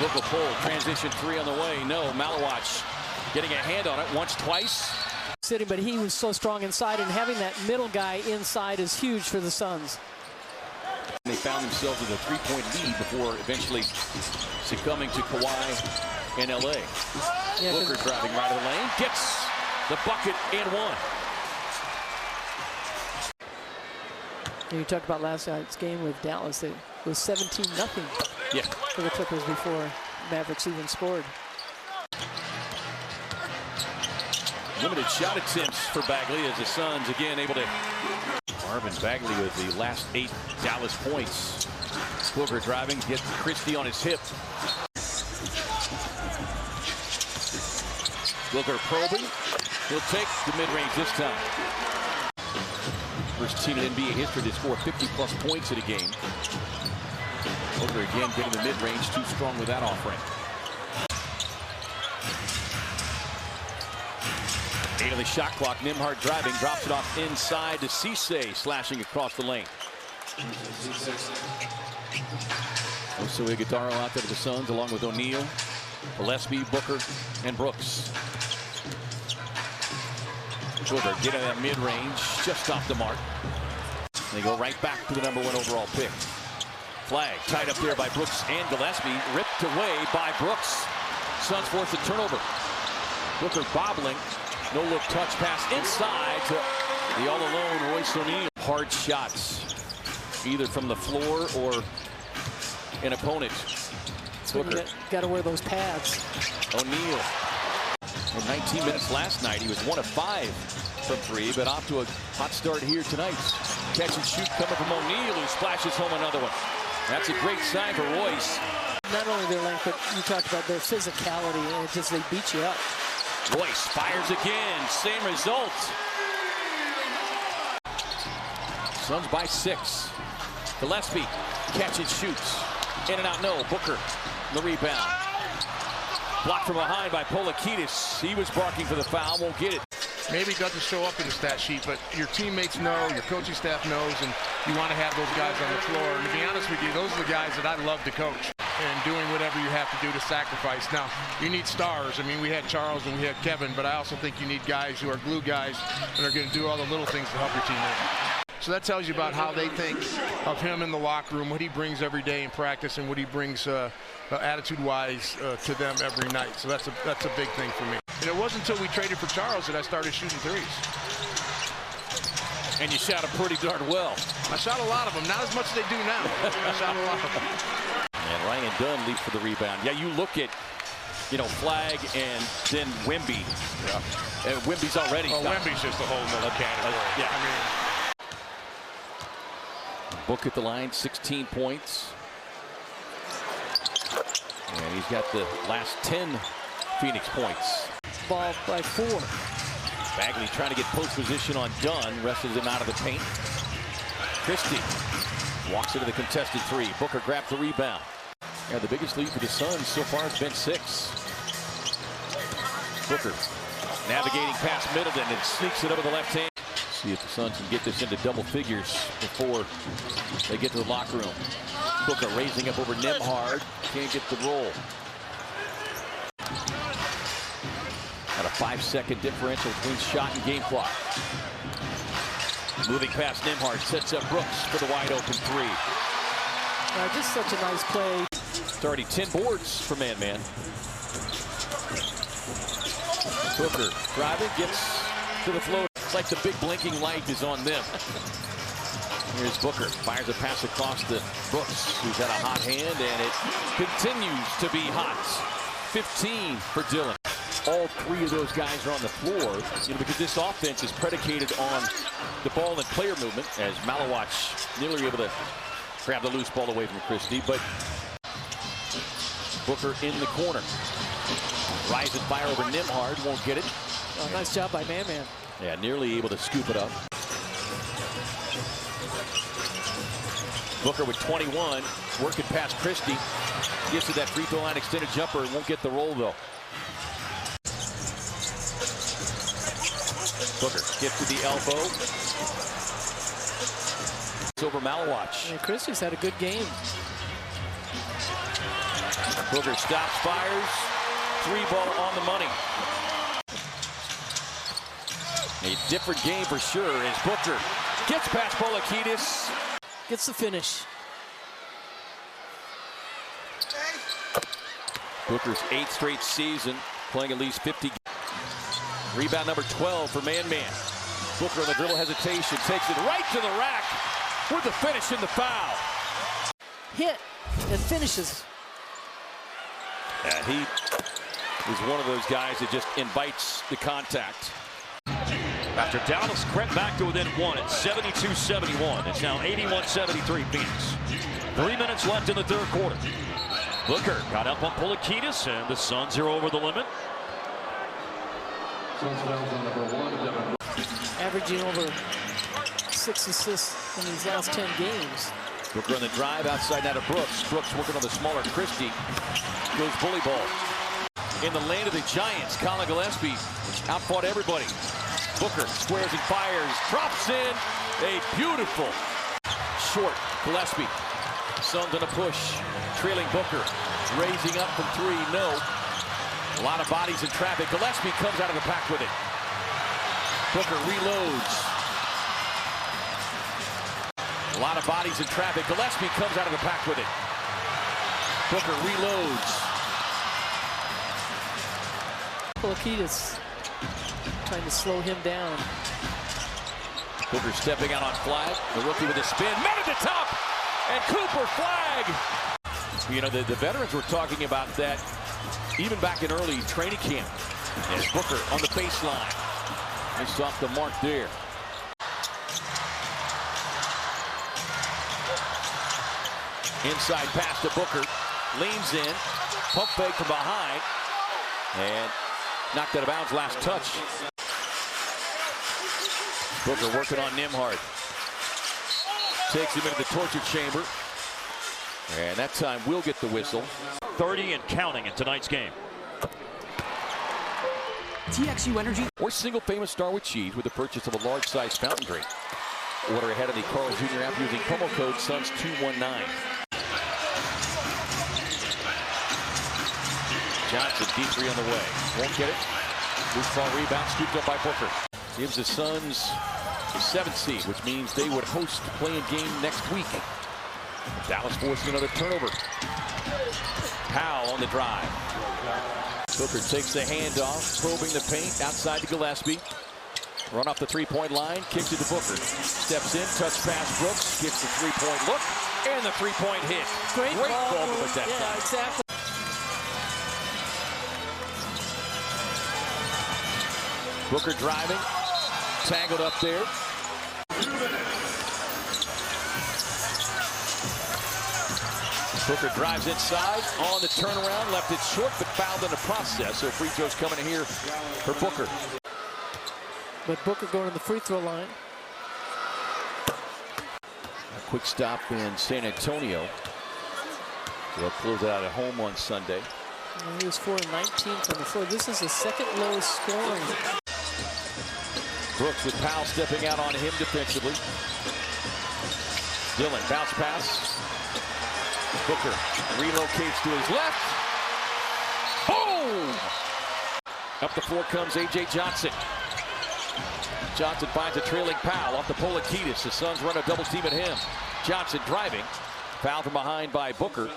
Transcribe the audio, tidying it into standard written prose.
Local pull, transition three on the way. No, Malawatch getting a hand on it once, twice. Sitting, but he was so strong inside, and having that middle guy inside is huge for the Suns. They found themselves with a 3-point lead before eventually succumbing to Kawhi in LA. Yeah, Booker driving right of the lane, gets the bucket and one. You talked about last night's game with Dallas. It was 17-0 for the Clippers before Mavericks even scored. Limited shot attempts for Bagley as the Suns again able to. Marvin Bagley with the last 8 Dallas points. Booker driving, gets Christie on his hip. Booker probing. He'll take the mid-range this time. First team in NBA history to score 50-plus points in a game. Booker again getting the mid-range, too strong with that offering. 8 of the shot clock. Nembhard driving, drops it off inside to Cisse, slashing across the lane. Also Iguodala out there to the Suns, along with O'Neal, Gillespie, Booker, and Brooks. Booker getting that mid-range, just off the mark. They go right back to the #1 overall pick. Flag tied up there by Brooks and Gillespie, ripped away by Brooks. Suns force a turnover. Booker bobbling. No-look touch pass inside to the all-alone Royce O'Neal. Hard shots, either from the floor or an opponent. Booker. Got to wear those pads. O'Neal. In 19 minutes last night, he was 1 of 5 from 3, but off to a hot start here tonight. Catch and shoot coming from O'Neal, who splashes home another one. That's a great sign for Royce. Not only their length, but you talked about their physicality, and it's just they beat you up. Royce fires again, same result. Suns by 6. Gillespie, catch and shoots. In and out, no. Booker, the rebound. Blocked from behind by Polakidis. He was barking for the foul, won't get it. Maybe it doesn't show up in the stat sheet, but your teammates know, your coaching staff knows, and you want to have those guys on the floor. And to be honest with you, those are the guys that I love to coach. And doing whatever you have to do to sacrifice. Now, you need stars. I mean, we had Charles and we had Kevin, but I also think you need guys who are glue guys and are going to do all the little things to help your team win. So that tells you about how they think of him in the locker room, what he brings every day in practice, and what he brings attitude-wise to them every night. So that's a big thing for me. And it wasn't until we traded for Charles that I started shooting threes. And you shot them pretty darn well. I shot a lot of them, not as much as they do now. I shot a lot of them. And Ryan Dunn leaps for the rebound. Yeah, you look at, Flag and then Wemby. Yeah. And Wemby's already. Oh, Wemby's just a whole nother category. Yeah. I mean, Book at the line, 16 points. And he's got the last 10 Phoenix points. Ball by 4. Bagley trying to get post position on Dunn, wrestles him out of the paint. Christie walks into the contested 3. Booker grabs the rebound. Yeah, the biggest lead for the Suns so far has been 6. Booker navigating past Middleton and sneaks it over the left hand. See if the Suns can get this into double figures before they get to the locker room. Booker raising up over Nembhard. Can't get the roll. Got a 5-second differential between shot and game clock. Moving past Nembhard, sets up Brooks for the wide open 3. Just such a nice play. It's already 10 boards for man-man. Booker driving, gets to the floor. It's like the big blinking light is on them. Here's Booker, fires a pass across to Brooks, who's got a hot hand, and it continues to be hot. 15 for Dillon. All 3 of those guys are on the floor, because this offense is predicated on the ball and player movement, as Malawatch nearly able to grab the loose ball away from Christie, but Booker in the corner. Rise and fire over Nembhard, won't get it. Oh, nice job by Man-Man. Yeah, nearly able to scoop it up. Booker with 21, working past Christie. Gets to that free throw line extended jumper, won't get the roll though. Booker gets to the elbow. It's over Malawatch. Yeah, Christie's had a good game. Booker stops, fires. 3-ball on the money. A different game for sure as Booker gets past Polakidis. Gets the finish. Booker's 8th straight season, playing at least 50. Rebound number 12 for man-man. Booker on the dribble hesitation, takes it right to the rack with the finish and the foul. Hit and finishes. And he is one of those guys that just invites the contact. After Dallas crept back to within one at 72-71. It's now 81-73 Phoenix. 3 minutes left in the third quarter. Booker got up on Polakidis, and the Suns are over the limit. Averaging over 6 assists in these last 10 games. Booker on the drive outside that of Brooks. Brooks working on the smaller Christie. Goes bully ball. In the land of the Giants, Colin Gillespie outfought everybody. Booker squares and fires, drops in a beautiful short Gillespie. Suns on a push, trailing Booker, raising up from 3, no. A lot of bodies in traffic. Gillespie comes out of the pack with it. Booker reloads. A lot of bodies in traffic. Gillespie comes out of the pack with it. Booker reloads. Polakidis trying to slow him down. Booker stepping out on flag. The rookie with a spin. Met at the top. And Cooper flag. You know, the veterans were talking about that even back in early training camp. And Booker on the baseline. He's off the mark there. Inside pass to Booker. Leans in. Pump fake from behind. And knocked out of bounds last touch. Booker working on Nembhard. Takes him into the torture chamber. And that time we'll get the whistle. 30 and counting in tonight's game. TXU Energy. Or single famous star with cheese with the purchase of a large size fountain drink. Order ahead of the Carl Jr. app using promo code SUNS219. Johnson, deep 3 on the way. Won't get it. Loose ball rebound, scooped up by Booker. Gives the Suns the 7th seed, which means they would host the play-in game next week. Dallas forcing another turnover. Powell on the drive. Booker takes the handoff, probing the paint outside to Gillespie. Run off the 3-point line, kicks it to Booker. Steps in, touch pass Brooks, gets the 3-point look, and the 3-point hit. Great ball with that time. Exactly. Booker driving, tangled up there. Booker drives inside, on the turnaround, left it short, but fouled in the process. So free throws coming in here for Booker. But Booker going to the free throw line. A quick stop in San Antonio. They'll close it out at home on Sunday. And he was 4-19 from the floor. This is the second lowest scoring. Brooks with Powell stepping out on him defensively. Dillon, bounce pass. Booker relocates to his left. Boom! Up the floor comes A.J. Johnson. Johnson finds a trailing Powell off the Polakidis. The Suns run a double team at him. Johnson driving. Foul from behind by Booker.